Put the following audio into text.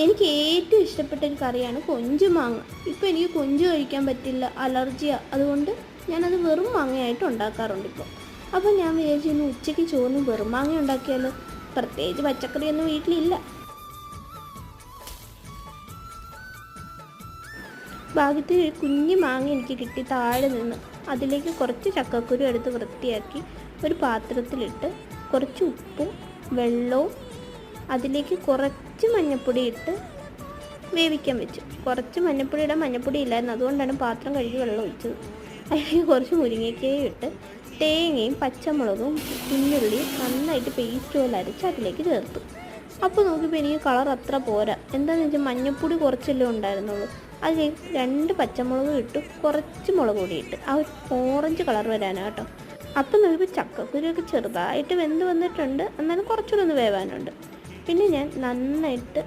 എനിക്ക് ഏറ്റവും ഇഷ്ടപ്പെട്ട ഒരു കറിയാണ് കൊഞ്ച് മാങ്ങ. ഇപ്പോൾ എനിക്ക് കൊഞ്ച് കഴിക്കാൻ പറ്റില്ല, അലർജിയാണ്. അതുകൊണ്ട് ഞാനത് വെറും മാങ്ങയായിട്ട് ഉണ്ടാക്കാറുണ്ട് ഇപ്പോൾ. അപ്പോൾ ഞാൻ വിചാരിച്ചു ഇന്ന് ഉച്ചയ്ക്ക് ചോറിന് വെറും മാങ്ങ ഉണ്ടാക്കിയാലോ. പ്രത്യേകിച്ച് പച്ചക്കറിയൊന്നും വീട്ടിലില്ല. ഭാഗ്യത്തിന് ഒരു കുഞ്ഞു മാങ്ങ എനിക്ക് കിട്ടി താഴെ നിന്ന്. അതിലേക്ക് കുറച്ച് ചക്കക്കുരു എടുത്ത് വൃത്തിയാക്കി ഒരു പാത്രത്തിലിട്ട് കുറച്ച് ഉപ്പും വെള്ളവും അതിലേക്ക് കുറച്ച് മഞ്ഞൾപ്പൊടി ഇട്ട് വേവിക്കാൻ വെച്ചു. കുറച്ച് മഞ്ഞൾപ്പൊടി ഇല്ലായിരുന്നു, അതുകൊണ്ടാണ് പാത്രം കഴുകി വെള്ളം ഒഴിച്ചത്. അതിലേക്ക് കുറച്ച് മുരിങ്ങയ്ക്കയും ഇട്ട് തേങ്ങയും പച്ചമുളകും കുഞ്ഞുള്ളിയും നന്നായിട്ട് പേസ്റ്റ് പോലെ അരച്ച് അതിലേക്ക് ചേർത്തു. അപ്പോൾ നോക്കിയപ്പോൾ എനിക്ക് കളർ അത്ര പോരാ. എന്താണെന്ന് വെച്ചാൽ മഞ്ഞൾപ്പൊടി കുറച്ചല്ലേ ഉണ്ടായിരുന്നുള്ളൂ. അതിലേക്ക് 2 പച്ചമുളകും ഇട്ടു, കുറച്ച് മുളക് പൊടി ഇട്ട് ആ ഒരു ഓറഞ്ച് കളർ വരാനാണ് കേട്ടോ. അപ്പം നോക്കിയപ്പോൾ ചക്കക്കുരുവൊക്കെ ചെറുതായിട്ട് വെന്ത് വന്നിട്ടുണ്ട്, എന്നാലും കുറച്ചുകൂടെ ഒന്ന് വേവാനുണ്ട്. പിന്നെ ഞാൻ നന്നായിട്ട്